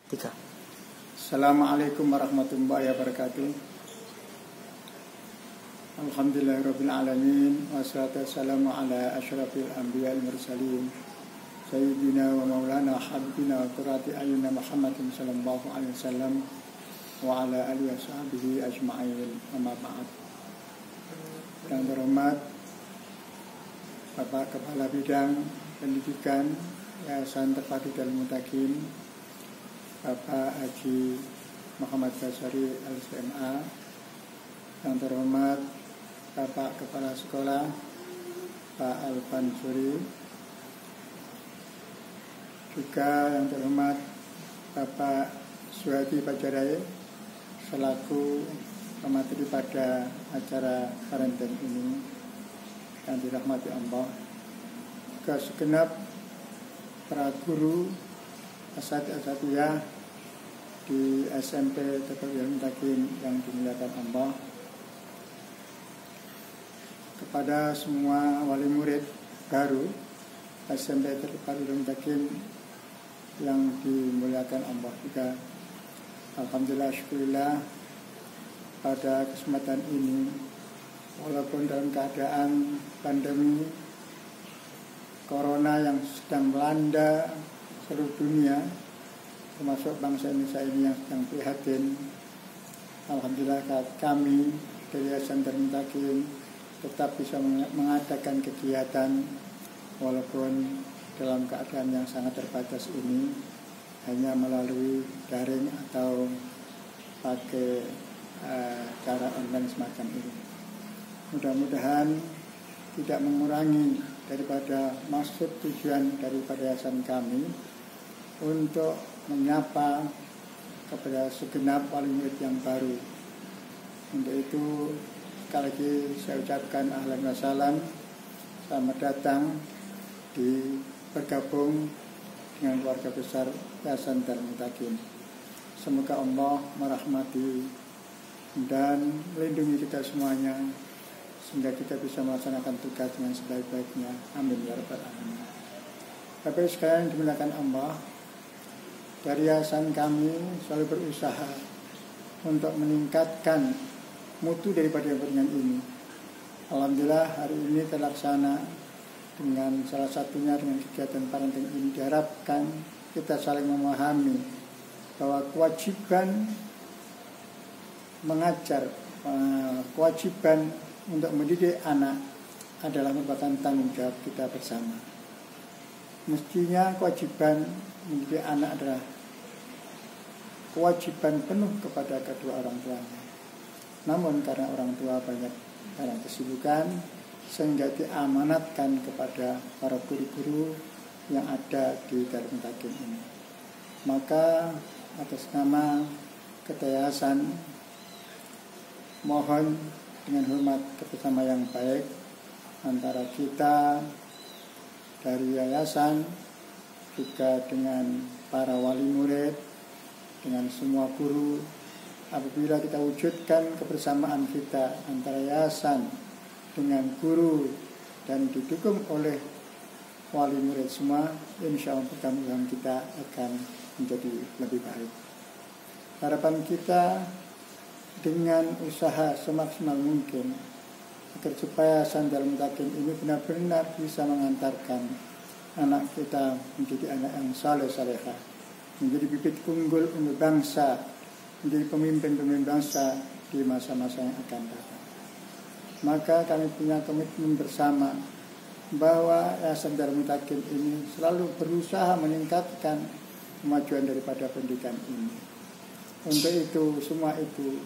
3. Assalamualaikum warahmatullahi wabarakatuh. Alhamdulillahirabbil alamin, wassalatu wassalamu ala asyrafil anbiya'i wal mursalin sayyidina wa maulana habibina wa qurrati ayyuna Muhammadin sallallahu alaihi wasallam wa ala alihi washabihi ajma'in. Amma ba'd. Yang terhormat Bapak Kepala Bidang Pendidikan Yayasan Terpadu Darul Muttaqin Bapak Haji Muhammad Basari LCMA, yang terhormat Bapak Kepala Sekolah Pak Alfansuri, juga yang terhormat Bapak Suhadi Pajarai selaku pemateri pada acara parenting ini yang dirahmati Allah, ke segenap para guru asatidz-asatidz di SMP Terpadu Darul Muttaqin yang dimuliakan Allah, kepada semua wali murid baru SMP Terpadu Darul Muttaqin yang dimuliakan Allah juga. Alhamdulillah, syukurillah, pada kesempatan ini walaupun dalam keadaan pandemi Corona yang sedang melanda seluruh dunia, termasuk bangsa Indonesia ini yang sedang prihatin, alhamdulillah kami dari Yayasan Darul Muttaqin tetap bisa mengadakan kegiatan walaupun dalam keadaan yang sangat terbatas ini, hanya melalui daring atau pakai cara online semacam ini. Mudah-mudahan tidak mengurangi daripada maksud tujuan daripada yayasan kami untuk menyapa kepada segenap wali murid yang baru. Untuk itu sekali lagi saya ucapkan ahlan wa sahlan, selamat datang di bergabung dengan keluarga besar Yayasan Darul Muttaqin. Semoga Allah merahmati dan melindungi kita semuanya sehingga kita bisa melaksanakan tugas dengan sebaik-baiknya. Amin ya rabbal alamin. Bapak sekalian dimuliakan Allah, dari yayasan kami selalu berusaha untuk meningkatkan mutu daripada jaringan ini. Alhamdulillah hari ini terlaksana dengan salah satunya dengan kegiatan parenting ini. Diharapkan kita saling memahami bahwa kewajiban mengajar, kewajiban untuk mendidik anak adalah merupakan tanggung jawab kita bersama. Mestinya kewajiban mendidik anak adalah kewajiban penuh kepada kedua orang tuanya. Namun karena orang tua banyak karena kesibukan, sehingga diamanatkan kepada para guru-guru yang ada di Darul Muttaqin ini. Maka atas nama Yayasan mohon dengan hormat kerjasama yang baik antara kita dari yayasan juga dengan para wali murid, dengan semua guru. Apabila kita wujudkan kebersamaan kita antara yayasan dengan guru dan didukung oleh wali murid semua, insya Allah perkembangan kita akan menjadi lebih baik. Harapan kita dengan usaha semaksimal mungkin agar supaya Yayasan Darul Muttaqin ini benar-benar bisa mengantarkan anak kita menjadi anak yang saleh-salehah, menjadi bibit unggul untuk bangsa, menjadi pemimpin-pemimpin bangsa di masa-masa yang akan datang. Maka kami punya komitmen bersama bahwa Yayasan Darul Muttaqin ini selalu berusaha meningkatkan kemajuan daripada pendidikan ini. Untuk itu, semua itu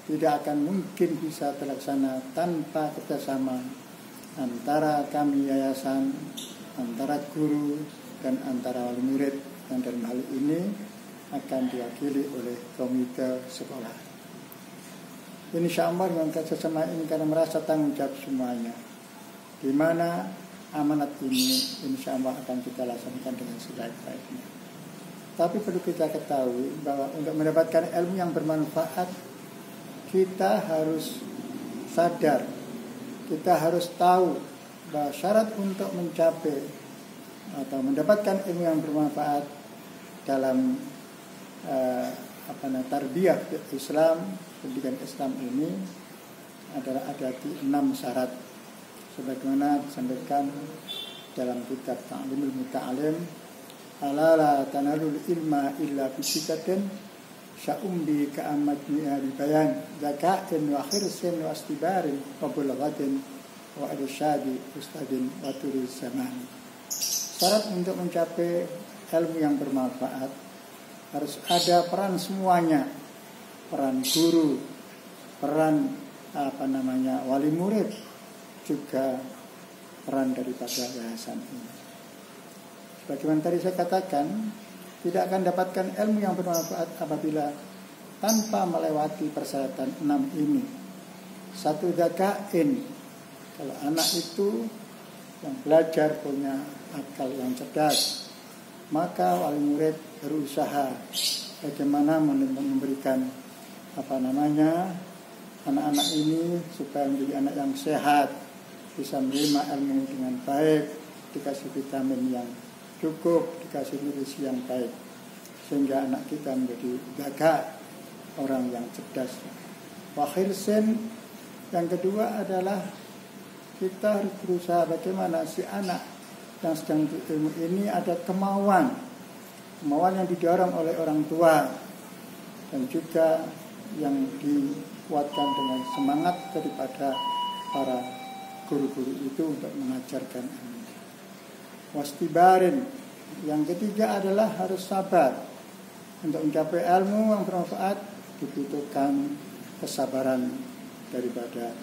tidak akan mungkin bisa terlaksana tanpa kerjasama antara kami yayasan, antara guru, dan antara wali murid yang dalam hal ini akan diwakili oleh komite sekolah. Insya Allah dengan kerjasama ini karena merasa tanggung jawab semuanya, di mana amanat ini insya Allah akan kita laksanakan dengan sebaik-baiknya. Tapi perlu kita ketahui bahwa untuk mendapatkan ilmu yang bermanfaat, kita harus sadar, kita harus tahu bahwa syarat untuk mencapai atau mendapatkan ilmu yang bermanfaat dalam tarbiyah Islam, pendidikan Islam ini adalah ada di 6 syarat sebagaimana disampaikan dalam kitab Ta'limul Muta'alim, ala la tanalul ilma illa bi sittatin sya'umbi ka'amat mi'ari bayan zaka'in wa khirsin wa astibarin wa bulghatin wa irsyadi ustadin wa turiz zaman. Syarat untuk mencapai ilmu yang bermanfaat harus ada peran semuanya, peran guru, peran wali murid, juga peran daripada yayasan ini. Sebagaimana tadi saya katakan, tidak akan dapatkan ilmu yang bermanfaat apabila tanpa melewati persyaratan 6 ini. Satu, dzakain. Kalau anak itu yang belajar punya akal yang cerdas, maka wali murid berusaha bagaimana memberikan anak-anak ini supaya menjadi anak yang sehat, bisa menerima ilmu dengan baik, dikasih vitamin yang cukup, dikasih nutrisi yang baik, sehingga anak kita menjadi gagah, orang yang cerdas. Wa khirsin, yang kedua adalah kita harus berusaha bagaimana si anak yang sedang berilmu ini ada kemauan yang didorong oleh orang tua, dan juga yang dikuatkan dengan semangat daripada para guru-guru itu untuk mengajarkan ilmu. Wastibarin, yang ketiga adalah harus sabar. Untuk mencapai ilmu yang bermanfaat dibutuhkan kesabaran daripada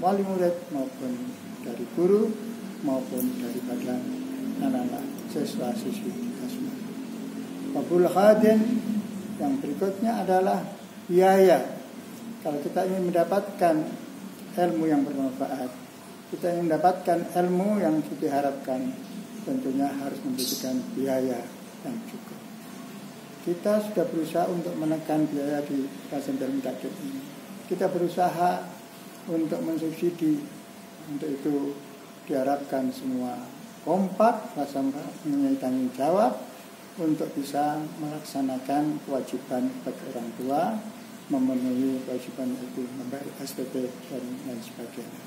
wali murid maupun dari guru maupun daripada anak-anak siswa-siswi kita semua. Wabul khadin, yang berikutnya adalah biaya. Kalau kita ingin mendapatkan ilmu yang bermanfaat, kita ingin mendapatkan ilmu yang diharapkan, tentunya harus membutuhkan biaya yang cukup. Kita sudah berusaha untuk menekan biaya di pesantren Mutakin ini. Kita berusaha untuk mensubsidi. Untuk itu diharapkan semua kompak, rasa mempunyai tanggung jawab untuk bisa melaksanakan kewajiban bagi orang tua, memenuhi kewajiban itu membayar SPP dan lain sebagainya.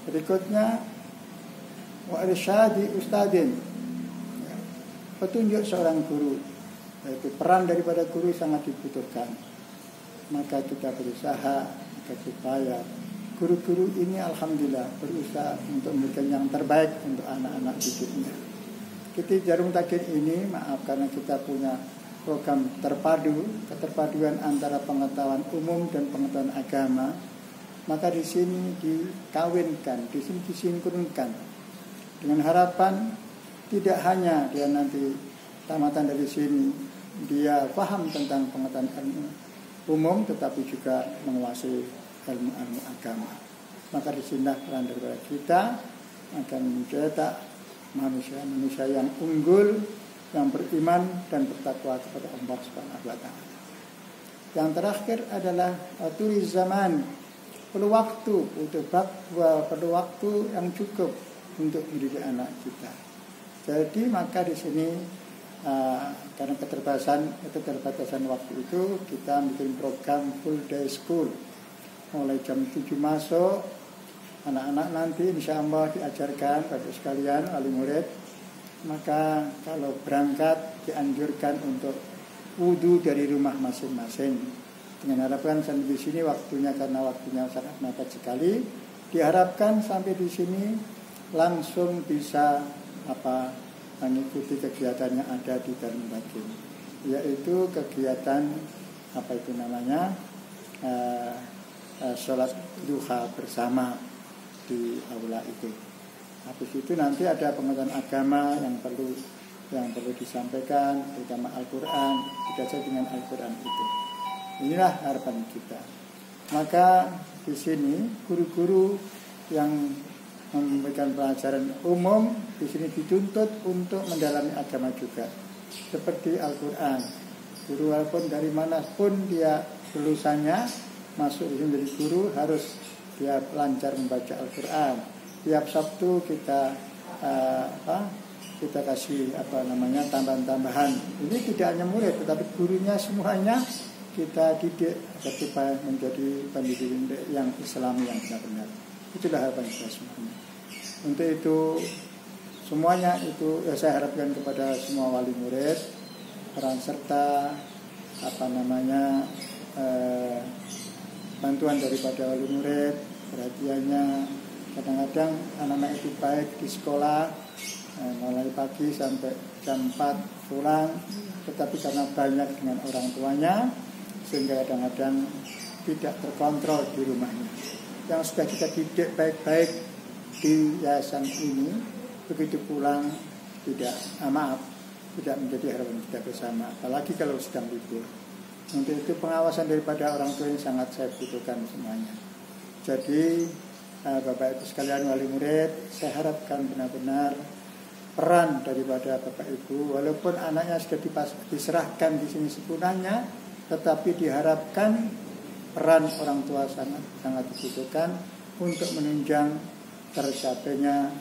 Berikutnya wa irsyadi ustadin, petunjuk seorang guru, yaitu peran daripada guru sangat dibutuhkan. Maka kita berusaha supaya guru-guru ini alhamdulillah berusaha untuk memberikan yang terbaik untuk anak-anak didiknya. Kita Jarum Takyin ini, maaf karena kita punya program keterpaduan antara pengetahuan umum dan pengetahuan agama, maka di sini dikawinkan, di sini disinkronkan dengan harapan tidak hanya dia nanti tamatan dari sini dia paham tentang pengetahuan ilmu umum, tetapi juga menguasai ilmu-ilmu agama. Maka di sini peran daripada kita akan mencetak manusia-manusia yang unggul, yang beriman dan bertakwa kepada Allah Subhanahu wa taala. Yang terakhir adalah turiz zaman, perlu waktu yang cukup untuk mendidik anak kita. Jadi maka di sini karena keterbatasan waktu itu, kita bikin program full day school. Mulai jam 7 masuk, anak-anak nanti insya Allah diajarkan pada sekalian wali murid. Maka kalau berangkat dianjurkan untuk wudu dari rumah masing-masing. Dengan harapan sampai di sini waktunya, karena waktunya sangat mepet sekali, diharapkan sampai di sini langsung bisa mengikuti kegiatan yang ada di Darul Bakin, yaitu kegiatan sholat duha bersama di aula itu. Habis itu nanti ada pengetahuan agama yang perlu disampaikan, terutama Al-Quran, dibaca dengan Al-Quran itu. Inilah harapan kita. Maka di sini guru-guru yang memberikan pelajaran umum di sini dituntut untuk mendalami agama juga, seperti Al-Quran. Guru walaupun dari manapun dia lulusannya, masuk di sini menjadi guru harus dia lancar membaca Al-Quran. Tiap Sabtu kita kita kasih tambahan-tambahan. Ini tidak hanya murid, tetapi gurunya semuanya kita didik agar supaya menjadi pendidik yang Islami yang benar-benar. Itulah harapan kita semuanya. Untuk itu semuanya itu saya harapkan kepada semua wali murid, peran serta bantuan daripada wali murid, perhatiannya. Kadang-kadang anak-anak itu baik di sekolah, mulai pagi sampai jam 4 pulang, tetapi karena banyak dengan orang tuanya, sehingga kadang-kadang tidak terkontrol di rumahnya. Yang sudah kita didik baik-baik di yayasan ini, begitu pulang tidak menjadi harapan kita bersama, apalagi kalau sedang libur. Untuk itu pengawasan daripada orang tua ini sangat saya butuhkan semuanya. Jadi Bapak Ibu sekalian wali murid, saya harapkan benar-benar peran daripada Bapak Ibu, walaupun anaknya sudah diserahkan di sini sepenuhnya, tetapi diharapkan peran orang tua sangat dibutuhkan untuk menunjang tercapainya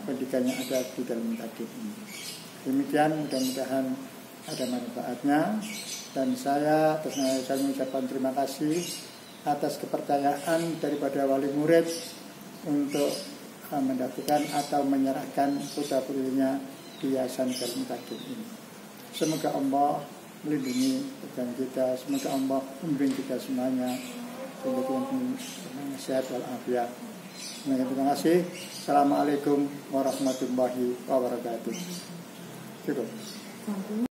pendidikan yang ada di dalam takdir ini. Demikian, mudah-mudahan ada manfaatnya, dan saya mengucapkan terima kasih atas kepercayaan daripada wali murid untuk mendapatkan atau menyerahkan putra-putrinya di Yayasan Darul Takdir ini. Semoga Allah melindungi pekerjaan kita, semoga Allah membimbing kita semuanya sehingga kita sehat walafiat. Terima kasih. Assalamualaikum warahmatullahi wabarakatuh. Cukup.